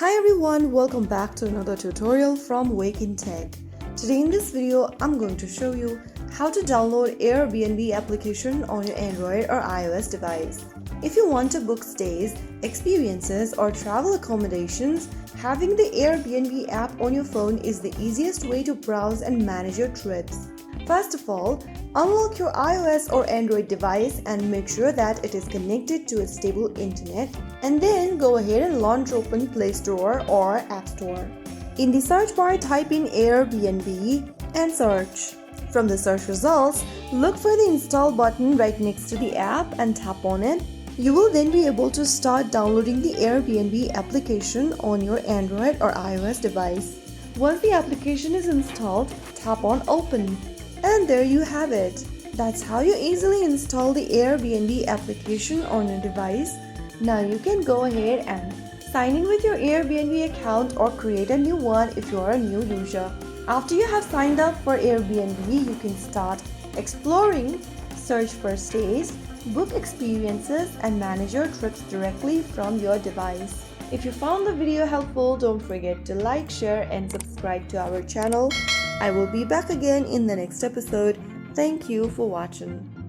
Hi everyone, welcome back to another tutorial from Wake&Tech. Today in this video, I'm going to show you how to download Airbnb application on your Android or iOS device. If you want to book stays, experiences or travel accommodations, having the Airbnb app on your phone is the easiest way to browse and manage your trips. First of all, unlock your iOS or Android device and make sure that it is connected to a stable internet, and then go ahead and launch open Play Store or App Store. In the search bar, type in Airbnb and search. From the search results, look for the install button right next to the app and tap on it. You will then be able to start downloading the Airbnb application on your Android or iOS device. Once the application is installed, tap on Open. And there you have it. That's how you easily install the Airbnb application on your device. Now you can go ahead and sign in with your Airbnb account or create a new one if you are a new user. After you have signed up for Airbnb, you can start exploring, search for stays, book experiences, and manage your trips directly from your device. If you found the video helpful, don't forget to like, share, and subscribe to our channel. I will be back again in the next episode. Thank you for watching.